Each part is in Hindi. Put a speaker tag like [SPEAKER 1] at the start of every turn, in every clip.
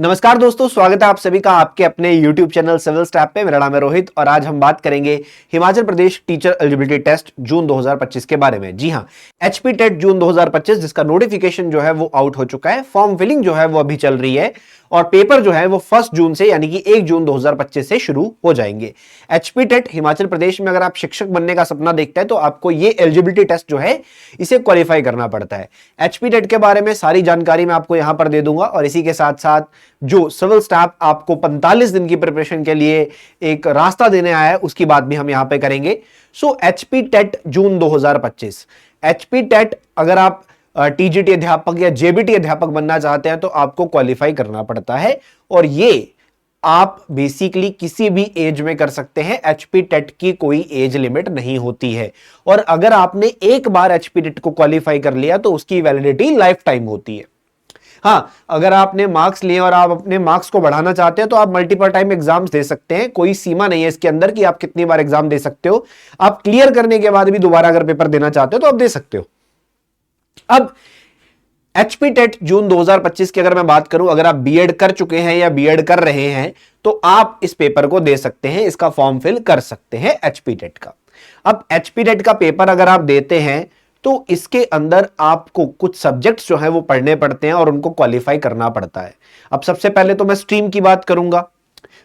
[SPEAKER 1] नमस्कार दोस्तों, स्वागत है आप सभी का आपके अपने YouTube चैनल सिविल स्टैप पे। मेरा नाम है रोहित और आज हम बात करेंगे Himachal Pradesh teacher eligibility test जून 2025 के बारे में। जी हां, एचपी टेट जून 2025 जिसका नोटिफिकेशन जो है वो आउट हो चुका है। फॉर्म फिलिंग जो है वो अभी चल रही है और पेपर जो है वो 1 जून से यानी कि 1 जून 2025 से शुरू हो जाएंगे। एचपी टेट हिमाचल प्रदेश में अगर आप शिक्षक बनने का सपना देखते हैं तो आपको ये एलिजिबिलिटी टेस्ट जो है इसे क्वालिफाई करना पड़ता है। एचपी टेट के बारे में सारी जानकारी मैं आपको यहां पर दे दूंगा और इसी के साथ साथ जो सिविल स्टाफ आपको 45 दिन की प्रिपरेशन के लिए एक रास्ता देने आया है उसकी बात भी हम यहां पे करेंगे। सो HP TET June 2025, HP TET अगर आप टीजीटी अध्यापक या जेबीटी अध्यापक बनना चाहते हैं तो आपको क्वालिफाई करना पड़ता है और ये आप बेसिकली किसी भी एज में कर सकते हैं। एचपी टेट की कोई एज लिमिट नहीं होती है और अगर आपने एक बार एचपी टेट को क्वालिफाई कर लिया तो उसकी वैलिडिटी लाइफ टाइम होती है। हां, अगर आपने मार्क्स लिए और आप अपने मार्क्स को बढ़ाना चाहते हैं तो आप मल्टीपल टाइम एग्जाम्स दे सकते हैं। कोई सीमा नहीं है इसके अंदर कि आप कितनी बार एग्जाम दे सकते हो। आप क्लियर करने के बाद भी दोबारा अगर पेपर देना चाहते हो तो आप दे सकते हो। अब एचपी टेट जून 2025 की अगर मैं बात करूं, अगर आप बीएड कर चुके हैं या बीएड कर रहे हैं तो आप इस पेपर को दे सकते हैं, इसका फॉर्म फिल कर सकते हैं एचपी टेट का। अब एचपी टेट का पेपर अगर आप देते हैं तो इसके अंदर आपको कुछ सब्जेक्ट्स जो है वो पढ़ने पड़ते हैं और उनको क्वालिफाई करना पड़ता है। अब सबसे पहले तो मैं स्ट्रीम की बात करूंगा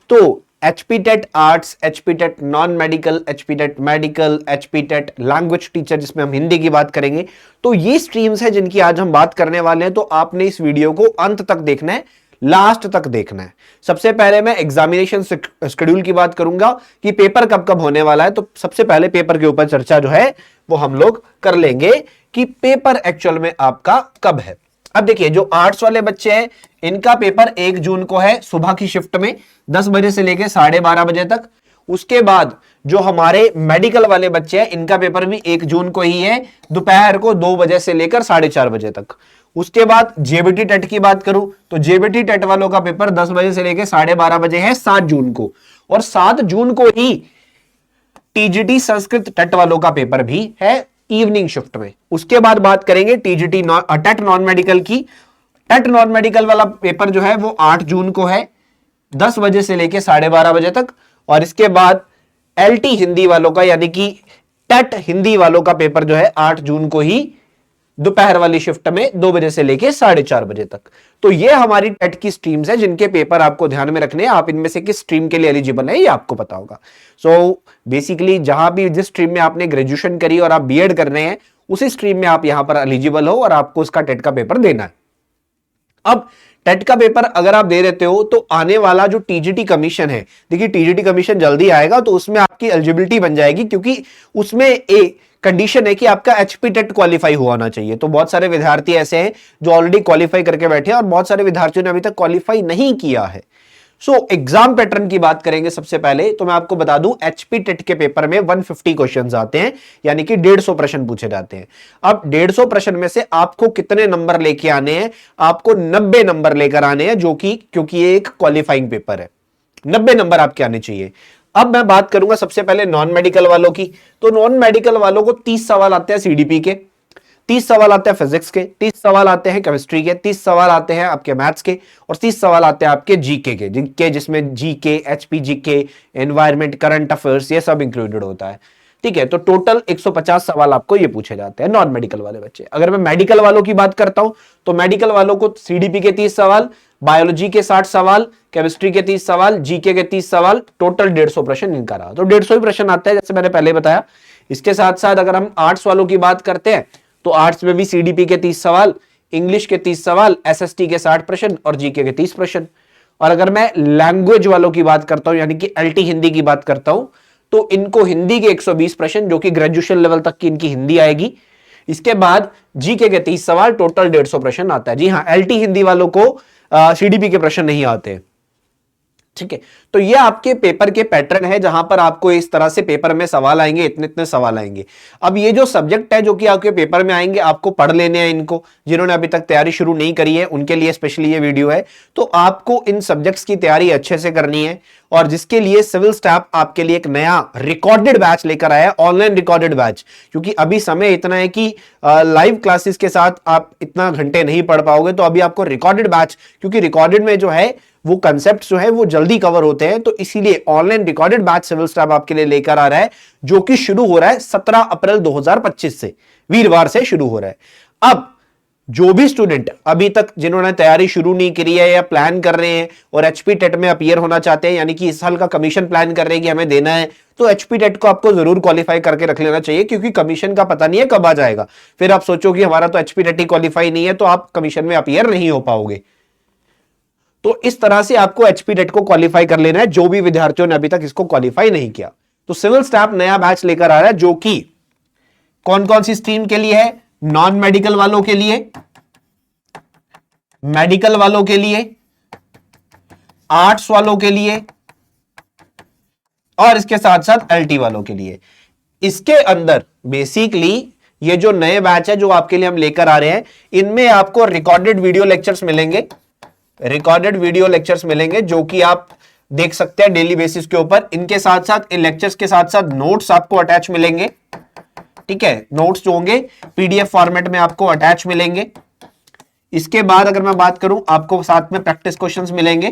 [SPEAKER 1] तो HP TET arts, HP TET non medical, HP TET medical, HP TET language teacher जिसमें हम हिंदी की बात करेंगे। तो ये स्ट्रीम्स है जिनकी आज हम बात करने वाले हैं। तो आपने इस वीडियो को अंत तक देखना है, लास्ट तक देखना है। सबसे पहले मैं एग्जामिनेशन शेड्यूल की बात करूंगा कि पेपर कब कब होने वाला है। तो सबसे पहले पेपर के ऊपर चर्चा जो है वो हम लोग कर लेंगे कि पेपर एक्चुअल में आपका कब है। अब देखिए, जो आर्ट्स वाले बच्चे हैं इनका पेपर 1 जून को है सुबह की शिफ्ट में 10 बजे से लेकर 12:30 बजे तक। उसके बाद जो हमारे मेडिकल वाले बच्चे हैं इनका पेपर भी 1 जून को ही है, दोपहर को 2 बजे से लेकर 4:30 बजे तक। उसके बाद जेबीटी टेट की बात करूं तो जेबीटी टेट वालों का पेपर 10 बजे से लेकर 12:30 बजे है 7 जून को, और 7 जून को ही टीजीटी संस्कृत टेट वालों का पेपर भी है इवनिंग शिफ्ट में। उसके बाद बात करेंगे टीजीटी टेट नॉन मेडिकल की। टेट नॉन मेडिकल वाला पेपर जो है वो 8 जून को है 10 बजे से लेकर 12:30 बजे तक। और इसके बाद एलटी हिंदी वालों का यानी कि टेट हिंदी वालों का पेपर जो है 8 जून को ही दोपहर वाली शिफ्ट में 2 बजे से लेकर 4:30 बजे तक। तो ये हमारी टेट की स्ट्रीम्स है जिनके पेपर आपको ध्यान में रखने हैं। आप इनमें से किस स्ट्रीम के लिए एलिजिबल है ये आपको पता होगा। सो बेसिकली जहां भी जिस स्ट्रीम में आपने ग्रेजुएशन करी और आप बीएड कर रहे हैं उसी स्ट्रीम में आप यहां पर एलिजिबल हो और आपको उसका टेट का पेपर देना है। अब टेट का पेपर अगर आप दे देते हो तो आने वाला जो टीजीटी कमीशन है, देखिए टीजीटी कमीशन जल्दी आएगा तो उसमें आपकी एलिजिबिलिटी बन जाएगी, क्योंकि उसमें एक कंडीशन है कि आपका एचपी टेट क्वालिफाई होना चाहिए। तो बहुत सारे विद्यार्थी ऐसे हैं जो ऑलरेडी क्वालिफाई करके बैठे हैं और बहुत सारे विद्यार्थियों ने अभी तक क्वालिफाई नहीं किया है। एग्जाम पैटर्न की बात करेंगे सबसे पहले तो मैं आपको बता दूं एचपी टेट के पेपर में 150 क्वेश्चंस आते हैं, यानी कि 150 प्रश्न पूछे जाते हैं। अब 150 प्रश्न में से आपको कितने नंबर लेके आने हैं? आपको 90 नंबर लेकर आने हैं, जो कि क्योंकि ये एक क्वालिफाइंग पेपर है 90 नंबर आपके आने चाहिए। अब मैं बात करूंगा सबसे पहले नॉन मेडिकल वालों की। तो नॉन मेडिकल वालों को 30 सवाल आते हैं सीडीपी के, 30 सवाल आते हैं फिजिक्स के, 30 सवाल आते हैं केमिस्ट्री के, 30 सवाल आते हैं आपके मैथ्स के और 30 सवाल आते हैं आपके जीके के, जिसमें जीके, एचपीजीके, एनवायरमेंट, करंट अफेयर्स ये सब इंक्लूडेड होता है। ठीक है, तो टोटल 150 सवाल आपको ये पूछे जाते हैं नॉन मेडिकल वाले बच्चे। अगर मैं मेडिकल वालों की बात करता हूं तो मेडिकल वालों को सीडीपी के 30 सवाल, बायोलॉजी के 60 सवाल, केमिस्ट्री के 30 सवाल, जीके के 30 सवाल, टोटल 150 प्रश्न इनका रहा। तो 150 ही प्रश्न आते हैं जैसे मैंने पहले बताया। इसके साथ साथ अगर हम आर्ट्स वालों की बात करते हैं तो आर्ट्स में भी सीडीपी के 30 सवाल, इंग्लिश के 30 सवाल, एसएसटी के 60 प्रश्न और जीके के 30 प्रश्न। और अगर मैं लैंग्वेज वालों की बात करता हूं यानी कि एलटी हिंदी की बात करता हूं तो इनको हिंदी के 120 प्रश्न, जो कि ग्रेजुएशन लेवल तक की इनकी हिंदी आएगी। इसके बाद जीके के 30 सवाल, टोटल 150 प्रश्न आता है। जी हां, एलटी हिंदी वालों को सीडीपी के प्रश्न नहीं आते। ठीक है, तो ये आपके पेपर के पैटर्न है, जहां पर आपको इस तरह से पेपर में सवाल आएंगे, इतने इतने सवाल आएंगे। अब ये जो सब्जेक्ट है जो कि आपके पेपर में आएंगे, आपको पढ़ लेने हैं इनको। जिन्होंने अभी तक तैयारी शुरू नहीं करी है उनके लिए स्पेशली ये वीडियो है। तो आपको इन सब्जेक्ट्स की तैयारी अच्छे से करनी है, और जिसके लिए सिविल स्टाफ आपके लिए एक नया रिकॉर्डेड बैच लेकर आया है, ऑनलाइन रिकॉर्डेड बैच। क्योंकि अभी समय इतना है कि लाइव क्लासेस के साथ आप इतना घंटे नहीं पढ़ पाओगे, तो अभी आपको रिकॉर्डेड बैच, क्योंकि रिकॉर्डेड में जो है वो कंसेप्ट जो है वो जल्दी कवर होते हैं, तो इसीलिए online recorded batch civil staff आपके लिए लेकर आ रहा है, जो कि शुरू हो रहा है 17 अप्रैल 2025 से, वीरवार से शुरू हो रहा है। अब जो भी स्टूडेंट अभी तक जिन्होंने तैयारी शुरू नहीं करी है या प्लान कर रहे हैं और एचपी टेट में अपीयर होना चाहते हैं, यानी कि इस साल का कमीशन प्लान कर रहे हैं कि हमें देना है, तो एचपी टेट को आपको जरूर क्वालिफाई करके रख लेना चाहिए, क्योंकि कमीशन का पता नहीं है कब आ जाएगा। फिर आप सोचो कि हमारा तो एचपी टेट ही क्वालिफाई नहीं है, तो आप कमीशन में अपीयर नहीं हो पाओगे। तो इस तरह से आपको एचपी टेट को क्वालिफाई कर लेना है, जो भी विद्यार्थियों ने अभी तक इसको क्वालिफाई नहीं किया। तो सिविल स्टाफ नया बैच लेकर आ रहा है, जो कि कौन कौन सी स्ट्रीम के लिए है? नॉन मेडिकल वालों के लिए, मेडिकल वालों के लिए, आर्ट्स वालों के लिए, और इसके साथ साथ एलटी वालों के लिए। इसके अंदर बेसिकली ये जो नए बैच है जो आपके लिए हम लेकर आ रहे हैं, इनमें आपको रिकॉर्डेड वीडियो लेक्चर्स मिलेंगे, रिकॉर्डेड वीडियो लेक्चर्स मिलेंगे, जो कि आप देख सकते हैं डेली बेसिस के ऊपर। इनके साथ साथ, इन लेक्चर्स के साथ साथ नोट्स आपको अटैच मिलेंगे, ठीक है। नोट्स जो होंगे पीडीएफ फॉर्मेट में आपको अटैच मिलेंगे। इसके बाद अगर मैं बात करूं, आपको साथ में प्रैक्टिस क्वेश्चंस मिलेंगे,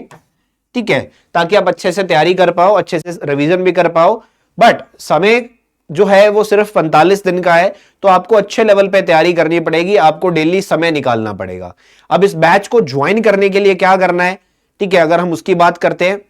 [SPEAKER 1] ठीक है, ताकि आप अच्छे से तैयारी कर पाओ, अच्छे से रिवीजन भी कर पाओ। बट समय जो है वो सिर्फ 45 दिन का है, तो आपको अच्छे लेवल पे तैयारी करनी पड़ेगी, आपको डेली समय निकालना पड़ेगा। अब इस बैच को ज्वाइन करने के लिए क्या करना है, ठीक है, अगर हम उसकी बात करते हैं,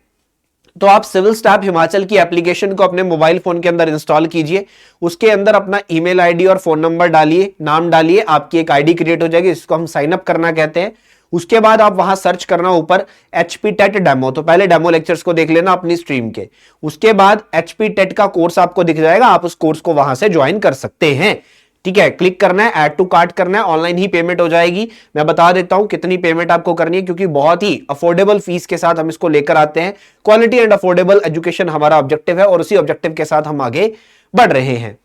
[SPEAKER 1] तो आप सिविल स्टाफ हिमाचल की एप्लीकेशन को अपने मोबाइल फोन के अंदर इंस्टॉल कीजिए। उसके अंदर अपना ईमेल आईडी और फोन नंबर डालिए, नाम डालिए, आपकी एक आईडी क्रिएट हो जाएगी, इसको हम साइन अप करना कहते हैं। उसके बाद आप वहां सर्च करना ऊपर एचपी टेट डेमो, तो पहले डेमो लेक्चर्स को देख लेना अपनी स्ट्रीम के। उसके बाद एचपी टेट का कोर्स आपको दिख जाएगा, आप उस कोर्स को वहां से ज्वाइन कर सकते हैं, ठीक है। क्लिक करना है, ऐड टू कार्ट करना है, ऑनलाइन ही पेमेंट हो जाएगी। मैं बता देता हूं कितनी पेमेंट आपको करनी है, क्योंकि बहुत ही अफोर्डेबल फीस के साथ हम इसको लेकर आते हैं। क्वालिटी एंड अफोर्डेबल एजुकेशन हमारा ऑब्जेक्टिव है, और उसी ऑब्जेक्टिव के साथ हम आगे बढ़ रहे हैं।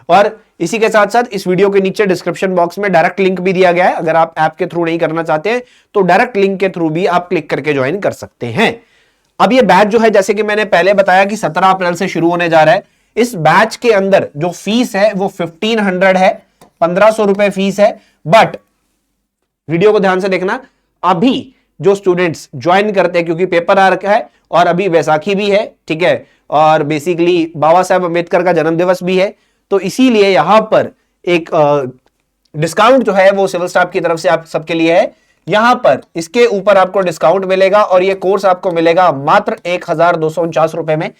[SPEAKER 1] और इसी के साथ साथ इस वीडियो के नीचे डिस्क्रिप्शन बॉक्स में डायरेक्ट लिंक भी दिया गया है, अगर आप ऐप के थ्रू नहीं करना चाहते हैं तो डायरेक्ट लिंक के थ्रू भी आप क्लिक करके ज्वाइन कर सकते हैं। अब ये बैच जो है, जैसे कि मैंने पहले बताया कि 17 अप्रैल से शुरू होने जा रहा है। इस बैच के अंदर जो फीस है वो 1500 है, 1500 रुपए फीस है। बट वीडियो को ध्यान से देखना, अभी जो स्टूडेंट्स ज्वाइन करते हैं, क्योंकि पेपर आ रखा है और अभी वैसाखी भी है, ठीक है, और बेसिकली बाबा साहब अंबेडकर का जन्मदिवस भी है, तो इसीलिए यहां पर एक डिस्काउंट जो है वो सिविल स्टाफ की तरफ से आप सबके लिए है। यहां पर इसके ऊपर आपको डिस्काउंट मिलेगा, और ये कोर्स आपको मिलेगा मात्र 1249 रुपए में,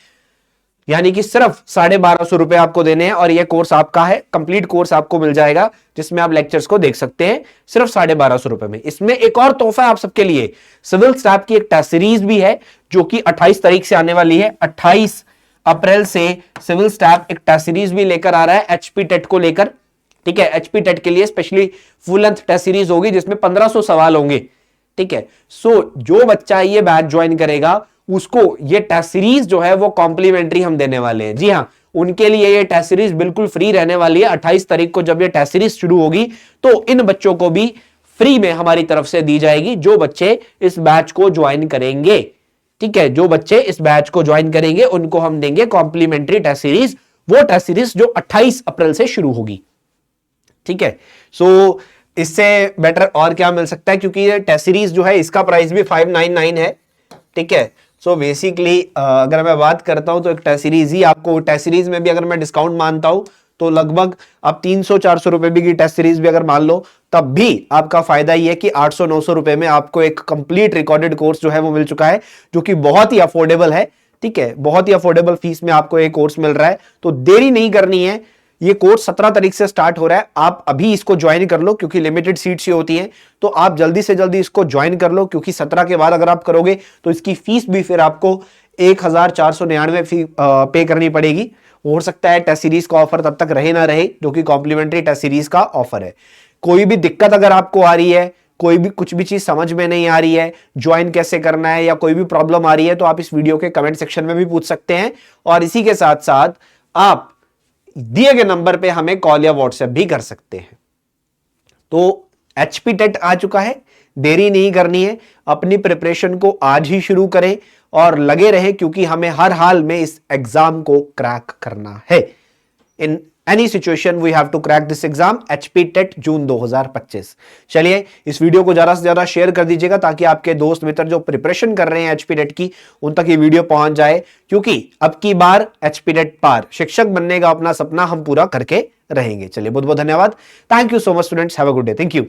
[SPEAKER 1] यानी कि सिर्फ 1250 रुपए आपको देने हैं, और ये कोर्स आपका है, कंप्लीट कोर्स आपको मिल जाएगा, जिसमें आप लेक्चर्स को देख सकते हैं सिर्फ 1250 रुपए में। इसमें एक और तोहफा है आप सबके लिए, सिविल स्टाफ की एक टेस्ट सीरीज भी है, जो कि 28 तारीख से आने वाली है। 28 अप्रैल से सिविल स्टाफ एक टेस्ट सीरीज भी लेकर आ रहा है एचपी टेट को लेकर, ठीक है। एचपी टेट के लिए specially full length test series होगी, जिसमें 1500 सवाल होंगे, ठीक है। सो जो बच्चा ये बैच ज्वाइन करेगा उसको ये टेस्ट सीरीज जो है वो कॉम्प्लीमेंट्री हम देने वाले हैं। जी हाँ, उनके लिए ये टेस्ट सीरीज बिल्कुल फ्री रहने वाली है। 28 तारीख को जब ये टेस्ट सीरीज शुरू होगी, तो इन बच्चों को भी फ्री में हमारी तरफ से दी जाएगी, जो बच्चे इस बैच को ज्वाइन करेंगे, ठीक है। जो बच्चे इस बैच को ज्वाइन करेंगे उनको हम देंगे कॉम्प्लीमेंट्री टेस्ट सीरीज, वो टेस्ट सीरीज जो 28 अप्रैल से शुरू होगी, ठीक है। सो इससे बेटर और क्या मिल सकता है, क्योंकि ये टेस्ट सीरीज जो है इसका प्राइस भी 599 है, ठीक है। सो बेसिकली अगर मैं बात करता हूं तो एक टेस्ट सीरीज ही आपको, टेस्ट सीरीज में भी अगर मैं डिस्काउंट मानता हूं तो लगभग आप 300-400 रुपए भी की टेस्ट सीरीज भी अगर मान लो, तब भी आपका फायदा ही है कि 800-900 रुपए में आपको एक कंप्लीट रिकॉर्डेड कोर्स जो है वो मिल चुका है, जो कि बहुत ही अफोर्डेबल है, ठीक है। बहुत ही अफोर्डेबल फीस में आपको एक कोर्स मिल रहा है, तो देरी नहीं करनी है। ये कोर्स 17 तारीख से स्टार्ट हो रहा है, आप अभी इसको ज्वाइन कर लो, क्योंकि लिमिटेड सीट्स ही होती हैं, तो आप जल्दी से जल्दी इसको ज्वाइन कर लो, क्योंकि 17 के बाद अगर आप करोगे तो इसकी फीस भी फिर आपको 1499 फी पे करनी पड़ेगी। हो सकता है टेस्ट सीरीज का ऑफर तब तक रहे ना रहे, जो कि कॉम्प्लीमेंट्री टेस्ट सीरीज का ऑफर है। कोई भी दिक्कत अगर आपको आ रही है, कोई भी कुछ भी चीज समझ में नहीं आ रही है, ज्वाइन कैसे करना है, या कोई भी प्रॉब्लम आ रही है, तो आप इस वीडियो के कमेंट सेक्शन में भी पूछ सकते हैं। और इसी के साथ साथ आप दिए गए नंबर पे हमें कॉल या व्हाट्सएप भी कर सकते हैं। तो एचपी टेट आ चुका है, देरी नहीं करनी है, अपनी प्रिपरेशन को आज ही शुरू करें और लगे रहे, क्योंकि हमें हर हाल में इस एग्जाम को क्रैक करना है। In any situation we have to crack this exam, HP TET June 2025। चलिए इस वीडियो को ज्यादा से ज्यादा शेयर कर दीजिएगा, ताकि आपके दोस्त मित्र जो प्रिपरेशन कर रहे हैं एचपी टेट की, उन तक ये वीडियो पहुंच जाए, क्योंकि अब की बार एचपी टेट पार, शिक्षक बनने का अपना सपना हम पूरा करके रहेंगे। चलिए बहुत बहुत धन्यवाद। Thank you so much students, have a good day. Thank you.